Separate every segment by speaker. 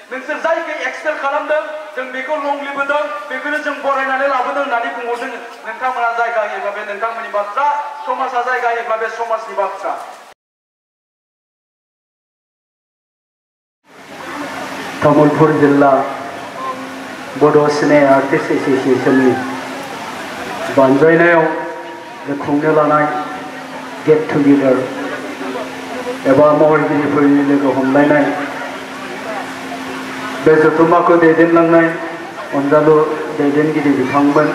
Speaker 1: नोंसोर जायखौ एक्सपेल खालामदों जों बेखौ लं लिबोदों बेखौनो जों बरायनानै लाबोदों होननानै बुंहरदों नोंथांमोना जायगा होयोब्ला बे नोंथांमोननि बाथ्रा समाजा जायगा होयोब्ला बे समाजनि बाथ्रा
Speaker 2: तामुलपुर जिल्ला बड' सिने आर्टिस्ट एसोसिएशननि बानजायनायाव खुंनो लानाय गेट टुगेदार एबा महरगिरिफोरनि लोगो हमलायनाय बे जथुम्माखौ दैदेनलांनाय अनजालु दैदेनगिरि बिथांमोन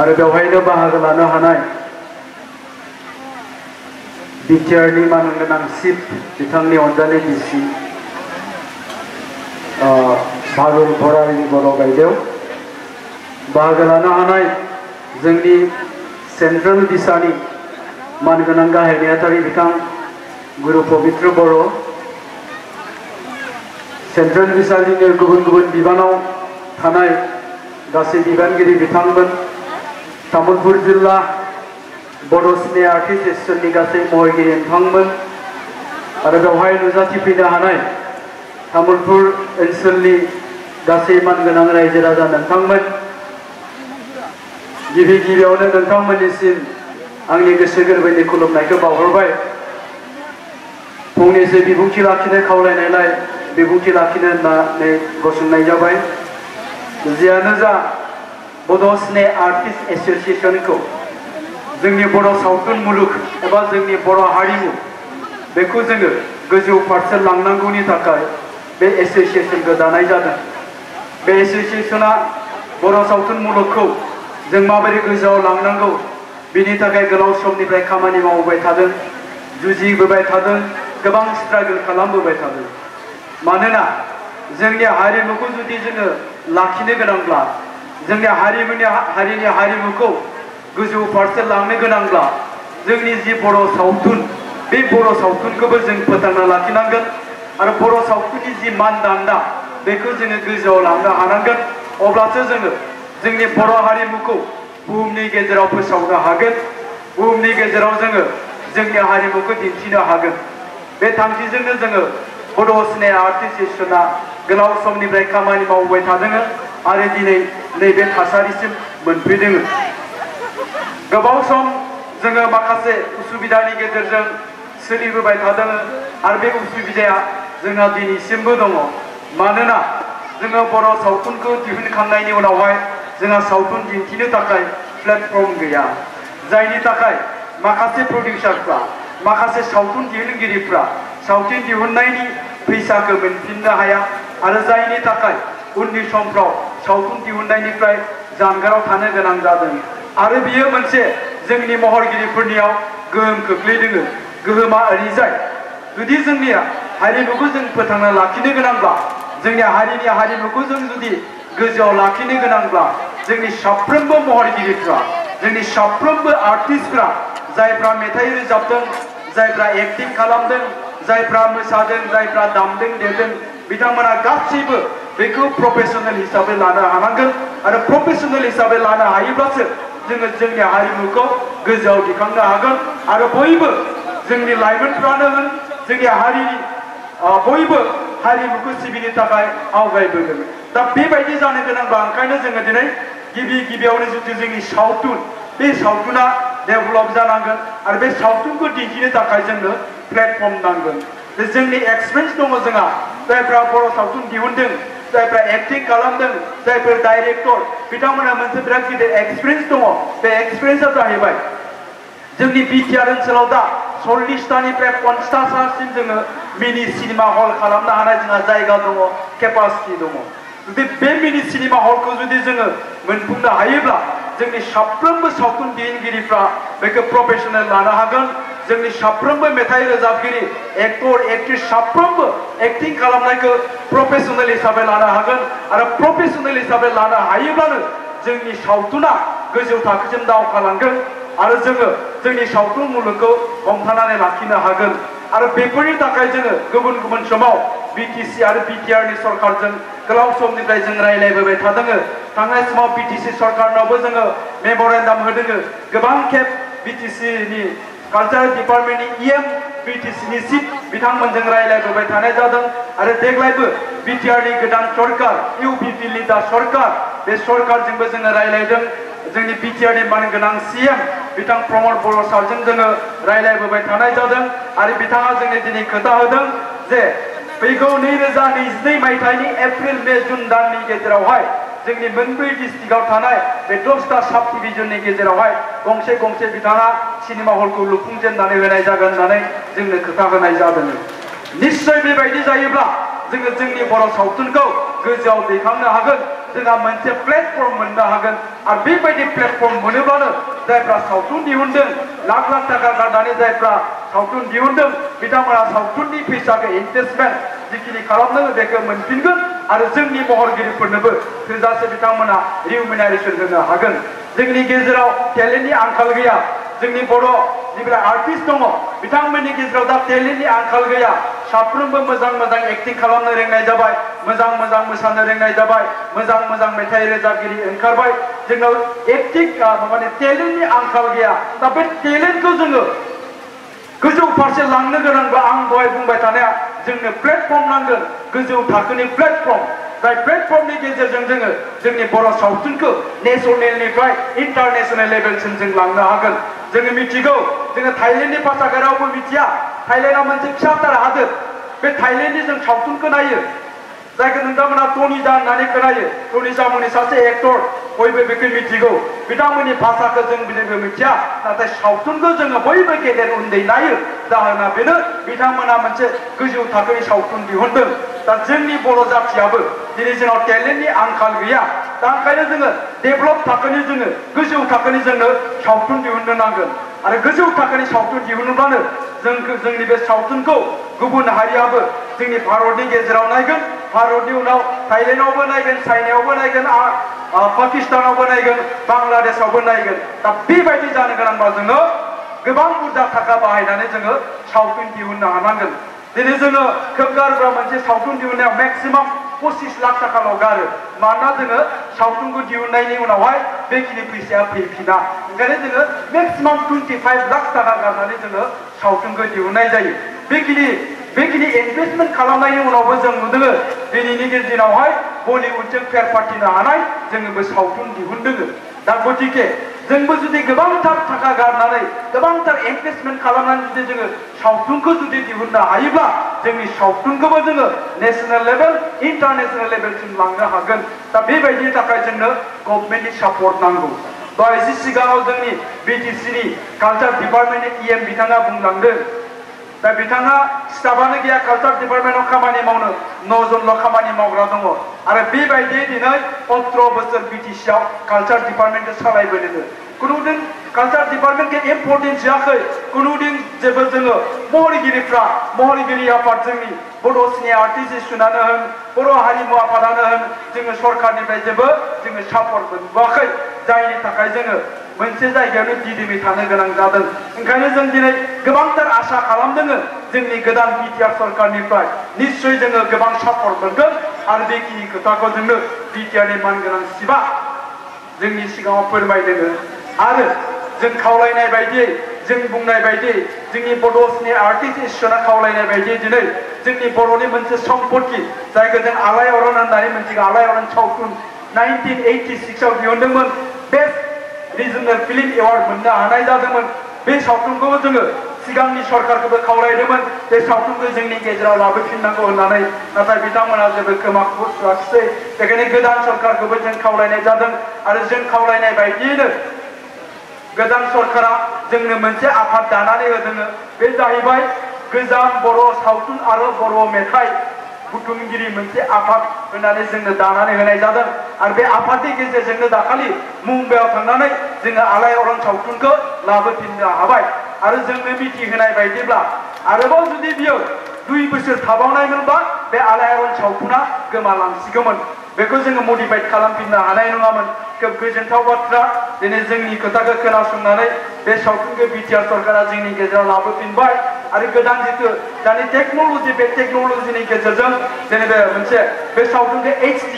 Speaker 2: आरो बेवहायनो बाहागो लानो हानाय बिटिआरनि मानगोनां चिफ बिथांनि अनजालि डिसि भागुल भरारि बर' बायदेव बाहागो लानो हानाय जोंनि सेन्ट्रेल दिसानि मानगोनां गाहाय नेहाथारि बिथां गुरु पबित्र बर' सेन्ट्रेल दिसानिनो गुबुन गुबुन बिबानाव थानाय गासै बिबानगिरि बिथांमोन तामुलपुर जिल्ला बड' सिने आर्टिस्ट एसोसिएशननि गासै महरगिरि बिथांमोन आरो बेवहाय नुजाथिफैनो हानाय तामुलपुर ओनसोलनि गासै मानगोनां रायजो राजा नोंथांमोन गिबि गिबियावनो नोंथांमोननिसिम आंनि गोसो गोरबोनि खुलुमनायखौ बावहरबाय फंनैसो बिबुंथि लाखिनो खावलायनायलाय बिबुंथि लाखिनो होननानै गसंनाय जाबाय जियानो जा बड' सिने आर्टिस्ट एसोसिएशनखौ जोंनि बर' सावथुन मुलुग एबा जोंनि बर' हारिमु बेखौ जोङो गोजौ फारसे लांनांगौनि थाखाय बे एसोसिएशनखौ दानाय जादों बे एसोसिएशना बर' सावथुन मुलुगखौ जों माबोरै गोजौआव लांनांगौ बिनि थाखाय गोलाव समनिफ्राय खामानि मावबाय थादों जुजिबोबाय थादों गोबां स्ट्रागल खालामबोबाय थादों मानोना जोंनि हारिमुखौ जुदि जोङो लाखिनो गोनांब्ला जोंनि हारिनि हारिमुखौ गोजौ फारसे लांनो गोनांब्ला जोंनि जि बर' सावथुन बे बर' सावथुनखौबो जों फोथांना लाखिनांगोन आरो बर' सावथुननि जि मानदान्दा बेखौ जोङो गोजौआव लांनो हानांगोन अब्लासो जोङो जोंनि बर' हारिमुखौ बुहुमनि गेजेराव फोसावनो हागोन बुहुमनि गेजेराव जोङो जोंनि हारिमुखौ दिन्थिनो हागोन बे थांखिजोंनो जोङो बड' सिने आर्टिस्ट एसोसिएशना गोलाव समनिफ्राय खामानि मावबाय थादों आरो दिनै नैबे थासारिसिम मोनफैदों गोबाव सम जोङो माखासे उसुबिदानि गेजेरजों सोलिबोबाय थादों आरो बे उसुबिदाया जोंहा दिनैसिमबो दङ मानोना जोङो बर' सावथुनखौ दिहुनखांनायनि उनावहाय जोंहा सावथुन दिन्थिनो थाखाय प्लेटफर्म गैया जायनि थाखाय माखासे प्रडिउसारफ्रा माखासे सावथुन दिहुनगिरिफ्रा सावथुन दिहुननायनि फैसाखौ मोनफिननो हाया आरो जायनि थाखाय उननि समफ्राव सावथुन दिहुननायनिफ्राय जानगाराव थानो गोनां जादों आरो बियो मोनसे जोंनि महरगिरिफोरनियाव गोहोम खोख्लैदों गोहोमा ओरैजाय जुदि जोंनि हारिमुखौ जों फोथांना लाखिनो गोनांब्ला जोंनि हारिनि हारिमुखौ जों जुदि गोजौआव लाखिनो गोनांब्ला जोंनि साफ्रोमबो महरगिरिफ्रा जोंनि साफ्रोमबो आर्टिस्टफ्रा जायफ्रा मेथाइ रोजाबदों जायफ्रा एक्टिं खालामदों जायफ्रा मोसादों जायफ्रा दामदों देदों बिथांमोना गासैबो बेखौ प्रफेशनेल हिसाबै लानो हानांगोन आरो प्रफेशनेल हिसाबै लानो हायोब्लासो जोङो जोंनि हारिमुखौ गोजौआव दिखांनो हागोन आरो बयबो जोंनि लाइमोनफ्रानो होन जोंनि हारिनि बयबो हारिमुखौ सिबिनो थाखाय आवगायबोगोन दा बेबायदि जानो गोनांबा ओंखायनो जोङो दिनै गिबियावनो जुदि जोंनि सावथुन बे सावथुना डेभेलप जानांगोन आरो बे सावथुनखौ दिन्थिनो थाखाय जोंनो प्लेटफर्म नांगोन जोंनि एक्सपिरियेन्स दङ जोंहा जायफ्रा बर' सावथुन दिहुनदों जायफ्रा एक्टिं खालामदों जायफोर डाइरेक्टर बिथांमोनहा मोनसे बिराद गिदिर एक्सपिरियेन्स दङ बे एक्सपिरियेन्सआ जाहैबाय जोंनि बिटिआर ओनसोलाव दा 40टानिफ्राय 50टासिम जोङो मिनि सिनेमा हल खालामनो हानाय जोंहा जायगा दङ केपासिटि दङ जुदि बे मिनि सिनेमा हलखौ जुदि जोङो मोनफुंनो हायोब्ला जोंनि साफ्रोमबो सावथुन दिहुनगिरिफ्रा बेखौ प्रफेशनेल लानो हागोन जोंनि साफ्रोमबो मेथाइ रोजाबगिरि एक्टर एक्ट्रेस साफ्रोमबो एक्टिं खालामनायखौ प्रफेशनेल हिसाबै लानो हागोन आरो प्रफेशनेल हिसाबै लानो हायोब्लानो जोंनि सावथुना गोजौ थाखोसिम दावगालांगोन आरो जोङो जोंनि सावथुन मुलुगखौ हमथानानै लाखिनो हागोन आरो बेफोरनि थाखाय जोङो गुबुन गुबुन समाव बिटिसि आरो बिटिआरनि सरकारजों गोलाव समनिफ्राय जों रायलायबोबाय थादों थांनाय समाव बिटिसि सरकारनावबो जोङो मेम'रेन्डाम होदों गोबां खेब बिटिसिनि कालचारेल डिपार्टमेन्टनि BTCनि सिट बिथांमोनजों रायलायबोबाय थानाय जादों आरो देग्लायबो बिटिआरनि गोदान सरकार UPP लिडार सरकार बे सरकारजोंबो जोङो रायलायदों जोंनि बिटिआरनि मानगोनां CM बिथां प्रमद बर' सारजों जोङो रायलायबोबाय थानाय जादों आरो बिथाङा जोंनो दिनै खोथा होदों जे फैगौ 2022 मायथाइनि एप्रिल मे जुन दाननि गेजेरावहाय जोंनि मोनब्रै डिस्ट्रिक्टआव थानाय बे 10टा साब डिभिजननि गेजेरावहाय गंसे गंसे बिथाङा सिनेमा हलखौ लुफुंजेननानै होनाय जागोन होननानै जोंनो खोथा होनाय जादों निश्चय बेबायदि जायोब्ला जोङो जोंनि बर' सावथुनखौ गोजौआव दैखांनो हागोन जोंहा मोनसे प्लेटफर्म मोननो हागोन आरो बेबायदि प्लेटफर्म मोनोब्लानो जायफ्रा सावथुन दिहुनदों लाख लाख थाखा गारनानै जायफ्रा सावथुन दिहुनदों बिथांमोना सावथुननि फैसाखौ इनभेस्टमेन्ट जिखिनि खालामदों बेखौ मोनफिनगोन आरो जोंनि महरगिरिफोरनोबो थोजासे बिथांमोना रिमिनारेसन होनो हागोन जोंनि गेजेराव टेलेन्टनि आंखाल गैया जोंनि बर' जिब्रा आर्टिस्ट दङ बिथांमोननि गेजेराव दा टेलेन्टनि आंखाल गैया साफ्रोमबो मोजां मोजां एक्टिं खालामनो रोंनाय जाबाय मोजां मोजां मोसानो रोंनाय जाबाय मोजां मोजां मेथाइ रोजाबगिरि ओंखारबाय जोंनाव एक्टिं माने टेलेन्टनि आंखाल गैया दा बे टेलेन्टखौ जोङो गोजौ फारसे लांनो गोनांब्ला आं दहाय बुंबाय थानाया जोंनो प्लेटफर्म नांगोन गोजौ थाखोनि प्लेटफर्म जाय प्लेटफर्मनि गेजेरजों जोङो जोंनि बर' सावथुनखौ नेसनेलनिफ्राय इन्टारनेसनेल लेभेलसिम जों लांनो हागोन जोङो मिथिगौ जोङो थाइलेन्डनि भाषाखौ रावबो मिथिया थाइलेन्डआ मोनसे फिसाथार हादोर बे थाइलेन्डनि जों सावथुनखौ नायो जायखौ नोंथांमोना टनिजा होननानै खोनायो टनिजा मुंनि सासे एक्टर बयबो बेखौ मिथिगौ बिथांमोननि भाषाखौ जों जेबो मिथिया नाथाय सावथुनखौ जोङो बयबो गेदेर उन्दै नायो जाहोना बेनो बिथांमोना मोनसे गोजौ थाखोनि सावथुन दिहुनदों दा जोंनि बर' जाथियाबो दिनै जोंनाव टेलेन्टनि आंखाल गैया दा ओंखायनो जोङो डेभेलप थाखोनि जोङो गोजौ थाखोनि जोंनो सावथुन दिहुननो नांगोन आरो गोजौ थाखोनि सावथुन दिहुनोब्लानो जोंनि बे सावथुनखौ गुबुन हारियाबो जोंनि भारतनि गेजेराव नायगोन भारतनि उनाव थाइलेन्डआवबो नायगोन चाइनायावबो नायगोन पाकिस्तानावबो नायगोन बांलादेशआवबो नायगोन दा बेबायदि जानो गोनांबा जोङो गोबां बुरजा थाखा बाहायनानै जोङो सावथुन दिहुननो हानांगोन दिनै जोङो खोब गारग्रा मोनसे सावथुन दिहुननायाव मेक्सिमाम 25 लाख थाखाल' गारो मानोना जोङो सावथुनखौ दिहुननायनि उनावहाय बेखिनि फैसाया फैफिना ओंखायनो जोङो मेक्सिमाम 25 लाख थाखा गारनानै जोङो सावथुनखौ दिहुननाय जायो बेखिनि इनभेस्टमेन्ट खालामनायनि उनावबो जों नुदों दिनैनि दिनावहाय बलिउडजों फेर फाथिनो हानाय जोङो सावथुन दिहुनदों दा गतिके जोंबो जुदि गोबांथार थाखा गारनानै गोबांथार इनभेस्टमेन्ट खालामनानै जुदि जोङो सावथुनखौ जुदि दिहुननो हायोब्ला जोंनि सावथुनखौबो जोङो नेसनेल लेभेल इन्टारनेसनेल लेभेलसिम लांनो हागोन दा बेबायदिनि थाखाय जोंनो गभर्नमेन्टनि सापर्ट नांगौ दहाय एसे सिगाङाव जोंनि BTCनि कालचार डिपार्टमेन्टनि EM बिथाङा बुंलांदों दा बिथाङा स्टाफानो गैया कालचार डिपार्टमेन्टआव खामानि मावनो 9 जनल' खामानि मावग्रा दङ आरो बेबायदि दिनै 18 बोसोर BTCआव कालचार डिपार्टमेन्टखौ सालायबोदों कुनुदिन कालचार डिपार्टमेन्टखौ इम्पर्टेन्स होआखै कुनुदिन जेबो जोङो महरगिरि आफाद जोंनि बड' सिने आर्टिस्टआनो होन बर' हारिमु आफादानो होन जोङो सरकारनिफ्राय जेबो जोङो सापर्ट मोनबोआखै जायनि थाखाय जोङो मोनसे जायगायावनो दिदोमै थानो गोनां जादों ओंखायनो जों दिनै गोबांथार आसा खालामदों जोंनि गोदान बिटिआर सरकारनिफ्राय निश्चय जोङो गोबां सापर्ट मोनगोन आरो बेखिनि खोथाखौ जोंनो बिटिआरनि मानगोनां सिबा जोंनि सिगाङाव फोरमायदों आरो जों खावलायनाय बायदियै जों बुंनाय बायदियै जोंनि बड' सिने आर्टिस्ट एसोसिएशना खावलायनाय बायदियै दिनै जोंनि बर'नि मोनसे सम्पति जायखौ जों आलायारन होननानै मोनसे आलायारन सावथुन 1986 आव दिहुनदोंमोन बेस्ट रिजनेल फिल्म एवार्ड मोननो हानाय जादोंमोन बे सावथुनखौबो जोङो सिगांनि सरकारखौबो खावलायदोंमोन बे सावथुनखौ जोंनि गेजेराव लाबोफिननांगौ होननानै नाथाय बिथांमोना जेबो खोमाखौ सुवाखिसै बेखायनो गोदान सरकारखौबो जों खावलायनाय जादों आरो जों खावलायनाय बायदियैनो गोदान सरकारा जोंनो मोनसे आफाद दानानै होदों बे जाहैबाय गोजाम बर' सावथुन आरो बर' मेथाइ बुथुमगिरि मोनसे आफाद होननानै जोंनो दानानै होनाय जादों आरो बे आफादनि गेजेरजोंनो दाखालि मुम्बाइआव थांनानै जोङो आलायारन सावथुनखौ लाबोफिननो हाबाय आरो जोंनो मिथिहोनाय बायदिब्ला आरोबाव जुदि बियो 2 बोसोर थाबावनायमोनबा बे आलायारन सावथुना गोमालांसिगौमोन बेखौ जोङो मडिफाइड खालामफिननो हानाय नङामोन खोब गोजोनथाव बाथ्रा दिनै जोंनि खोथाखौ खोनासंनानै बे सावथुनखौ बिटिआर सरकारा जोंनि गेजेराव लाबोफिनबाय आरो गोदान जितु दानि टेक्न'लजि बे टेक्न'लजिनि गेजेरजों जेनेबा मोनसे बे सावथुनखौ HD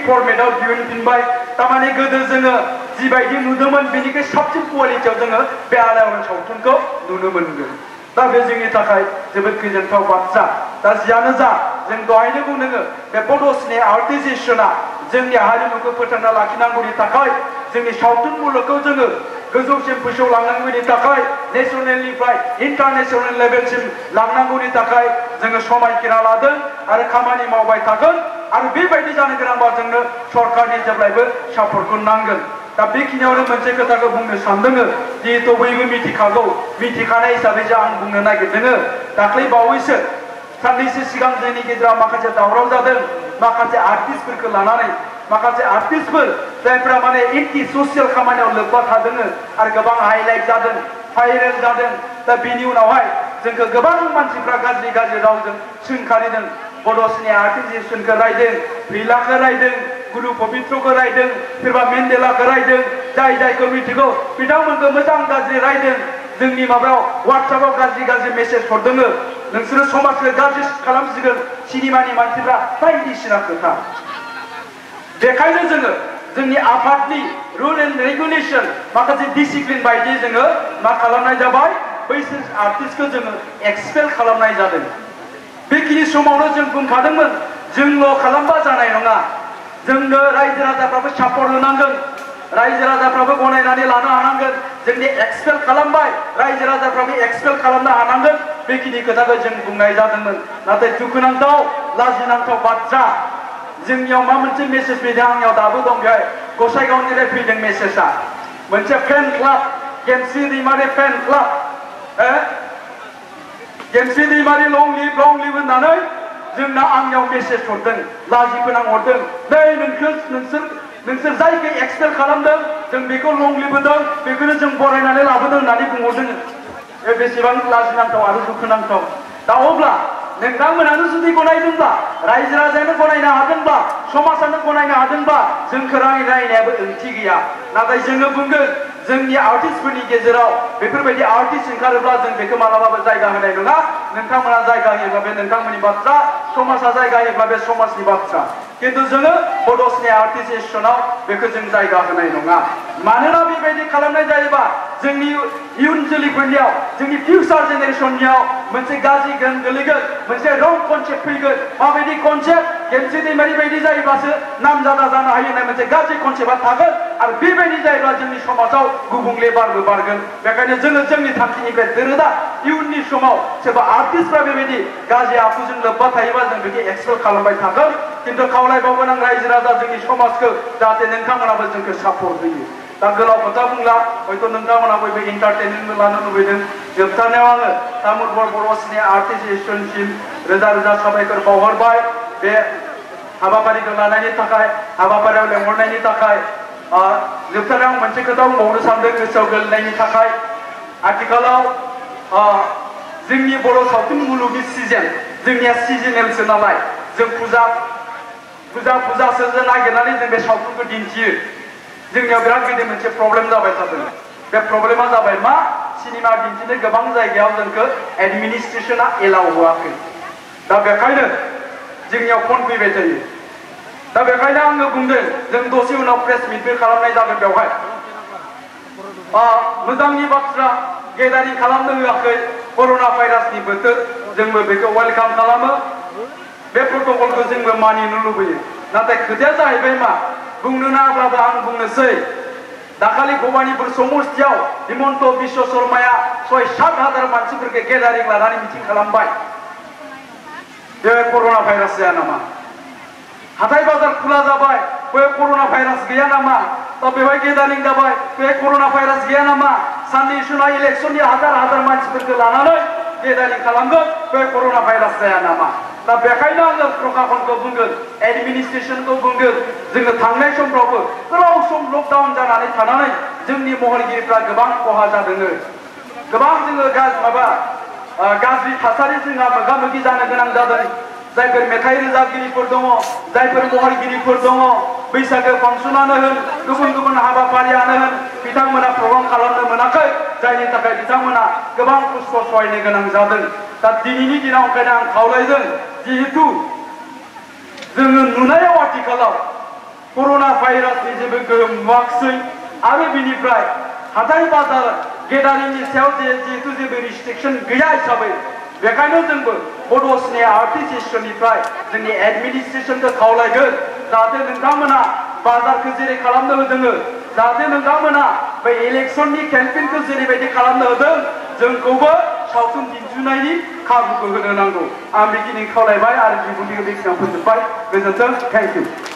Speaker 2: फर्मेटआव दिहुनफिनबाय थारमाने गोदो जोङो जिबायदि नुदोंमोन बेनिख्रुइ साबसिन क्वालिटियाव जोङो बे आलायारन सावथुनखौ नुनो मोनगोन दा बे जोंनि थाखाय जोबोद गोजोनथाव बाथ्रा दा जियानो जा जों दहायनो बुंदों बे बड' सिने आर्टिजेसना जोंनि हारिमुखौ फोथांना लाखिनांगौनि थाखाय जोंनि सावथुन मुलुगखौ जोङो गोजौसिम फोसावलांनांगौनि थाखाय नेशनेलनिफ्राय इन्टारनेशनेल लेभेलसिम लांनांगौनि थाखाय जोङो समायखिरा लादों आरो खामानि मावबाय थागोन आरो बेबायदि जानो गोनांबा जोंनो सरकारनि जेब्लायबो सापर्टखौ नांगोन दा बेखिनियावनो मोनसे खोथाखौ बुंनो सानदों जिहेतु बयबो मिथिखागौ मिथिखानाय हिसाबैसो आं बुंनो नागिरदों दाख्लै बावैसो साननैसो सिगां जोंनि गेजेराव माखासे दावराव जादों माखासे आर्टिस्टफोरखौ लानानै माखासे आर्टिस्टफोर जायफ्रा माने एन्टि ससियेल खामानियाव लोब्बा थादों आरो गोबां हाइलाइट जादों भाइरेल जादों दा बिनि उनावहाय जोंखौ गोबां मानसिफ्रा गाज्रि गाज्रि रावजों सोंखारिदों बड' सिने आर्टिजेसनखौ रायदों फैलाखौ रायदों गुरु पबित्रखौ रायदों सोरबा मेन्डेलाखौ रायदों जाय जायखौ मिथिगौ बिथांमोनखौ मोजां गाज्रि रायदों जोंनि माबायाव वाट्सएपआव गाज्रि गाज्रि मेसेज हरदों नोंसोरो समाजखौ गाज्रि खालामसिगोन सिनेमानि मानसिफ्रा बायदिसिना खोथा बेखायनो जोङो जोंनि आफादनि रुल एन्ड रेगुलेसन माखासे डिसिप्लिन बायदियै जोङो मा खालामनाय जाबाय बैसोर आर्टिस्टखौ जोङो एक्सपेल खालामनाय जादों बेखिनि समावनो जों बुंखादोंमोन जोंल' खालामबा जानाय नङा जोंनो रायजो राजाफ्राबो सापर्ट होनांगोन रायजो राजाफ्राबो गनायनानै लानो हानांगोन जोंनि एक्सपेल खालामबाय रायजो राजाफ्राबो एक्सपेल खालामनो हानांगोन बेखिनि खोथाखौ जों बुंनाय जादोंमोन नाथाय दुखुनांथाव लाजिनांथाव बाथ्रा जोंनियाव मा मोनसे मेसेज फैदों आंनियाव दाबो दं बेहाय गसाइगावनिफ्राय फैदों मेसेजआ मोनसे फेन क्लाब गेमस्रि दैमारि फेन क्लाब गेमस्रि दैमारि लं लिभ होननानै जोंना आंनियाव मेसेज हरदों लाजि फोनां हरदों नै नोंसोर जायखौ एक्सपेल खालामदों जों बेखौ लं लिभ होदों बेखौनो जों बरायनानै लाबोदों होननानै बुंहरदों बेसेबां लाजिनांथाव आरो दुखुनांथाव दा अब्ला नोंथांमोनानो जुदि गनायदोंब्ला रायजो राजायानो गनायनो हादोंब्ला समाजानो गनायनो हादोंब्ला जोंखौ रायनायाबो ओंथि गैया नाथाय जोङो बुंगोन जोंनि आर्टिस्टफोरनि गेजेराव बेफोरबायदि आर्टिस्ट ओंखारोब्ला जों बेखौ मालाबाबो जायगा होनाय नङा नोंथांमोना जायगा होयोब्ला बे नोंथांमोननि बाथ्रा समाजा जायगा होयोब्ला बे समाजनि बाथ्रा किन्तु जोङो बड' सिने आर्टिजेसनाव बेखौ जों जायगा होनाय नङा मानोना बेबायदि खालामनाय जायोबा जोंनि इयुन जोलैफोरनियाव जोंनि फिउचार जेनेरेसननियाव मोनसे गाज्रि गोहोम गोलैगोन मोनसे रं कनसेप्ट फैगोन माबायदि कनसेप्ट गेमस्रि दैमारि बायदि जायोब्लासो नामजादा जानो हायो होननाय मोनसे गाज्रि कनसेप्टआ थागोन आरो बेबायदि जायोब्ला जोंनि समाजाव गुबुंले बारबो बारगोन बेखायनो जोङो जोंनि थांखिनिफ्राय दोरोदा इयुननि समाव सोरबा आर्टिस्टफ्रा बेबायदि गाज्रि आखुजों लोब्बा थायोबा जों बेखौ एक्सपेल खालामबाय थागोन किन्तु खावलायबावगोन आं रायजो राजा जोंनि समाजखौ जाहाथे नोंथांमोनाबो जोंखौ सापर्ट होयो दा गोलाव खोथा बुंला हयथ' नोंथांमोना बयबो एन्टारटेनमेन्ट लानो लुबैदों जोबथारनायाव आङो तामुलपुर बर' सिने आर्टिजेसनसिम रोजा रोजा साबायखर बावहरबाय बे हाबाफारिखौ लानायनि थाखाय हाबाफारियाव लेंहरनायनि थाखाय जोबथारनायाव मोनसे खोथा बुंबावनो सानदों गोसोआव गोलैनायनि थाखाय आथिखालाव जोंनि बर' सावथुन मुलुगनि सिजन जोंनिया सिजनेलसो नालाय जों फुजासो नागिरनानै जों बे सावथुनखौ दिन्थियो जोंनियाव बिराद गिदिर मोनसे प्रब्लेम जाबाय थादों बे प्रब्लेमा जाबाय मा सिनेमा दिन्थिनो गोबां जायगायाव जोंखौ एडमिनिस्ट्रेसना एलाउ होआखै दा बेखायनो जोंनियाव फन फैबाय थायो दा बेखायनो आङो बुंदों जों दसे उनाव प्रेस मिटबो खालामनाय जागोन बेवहाय मोजांनि बाथ्रा गेदारिं खालामनो होआखै कर'ना भाइरासनि बोथोर जोंबो बेखौ वेलकाम खालामो बे प्रट'कलखौ जोंबो मानिनो लुबैयो नाथाय खोथाया जाहैबाय मा बुंनो नाङाब्लाबो आं बुंनोसै दाखालि भबानिपुर समस्तियाव हिमन्त बिश्व शर्माया 6-7 हाजार मानसिफोरखौ गेदारिं लानानै मिटिं खालामबाय बे कर'ना भाइरास जाया नामा हाथाय बाजार खुला जाबाय बे कर'ना भाइरास गैया नामा दा बेवहाय गेदारिं जाबाय बे कर'ना भाइरास गैया नामा साननैसो उनाव इलेक्सननि हाजार मानसिफोरखौ लानानै गेदारिं खालामगोन बे कर'ना भाइरास जाया नामा दा बेखायनो आङो प्रशासनखौ बुंगोन एडमिनिस्ट्रेसनखौ बुंगोन जोङो थांनाय समफ्रावबो गोलाव सम लकडाउन जानानै थानानै जोंनि महरगिरिफ्रा गोबां खहा जादों गोबां जोङो गाज्रि थासारि जोंहा मोगा मोगि जानो गोनां जादों जायफोर मेथाइ रोजाबगिरिफोर दङ जायफोर महरगिरिफोर दङ बैसागो फांसनानो होन गुबुन गुबुन हाबाफारियानो होन बिथांमोना प्रग्राम खालामनो मोनाखै जायनि थाखाय बिथांमोना गोबां खस्थ' सहायनो गोनां जादों दा दिनैनि दिनाव ओंखायनो आं खावलायदों जिहेतु जोङो नुनायाव आथिखालाव कर'ना भाइरासनि जेबो गोहोम नुवाखिसै आरो बिनिफ्राय हाथाय बाजार
Speaker 1: गेदारिंनि सायाव जिहेतु जेबो रिस्ट्रिक्शन गैया हिसाबै बेखायनो जोंबो बड' स्ने आर्टिस्ट एसोसिएशननिफ्राय जोंनि एडमिनिस्ट्रेशनखौ खावलायगोन जाहाथे नोंथांमोना बाजारखौ जेरै खालामनो होदों जाहाथे नोंथांमोना बै इलेक्शननि केम्पेइनखौ जेरैबायदि खालामनो होदों जोंखौबो सावथुन दिन्थिनायनि खाबुखौ होनो नांगौ आं बेखिनि खावलायबाय आरो बिबुंथिखौ बेखिनियाव फोजोबबाय गोजोन्थों थेंक इउ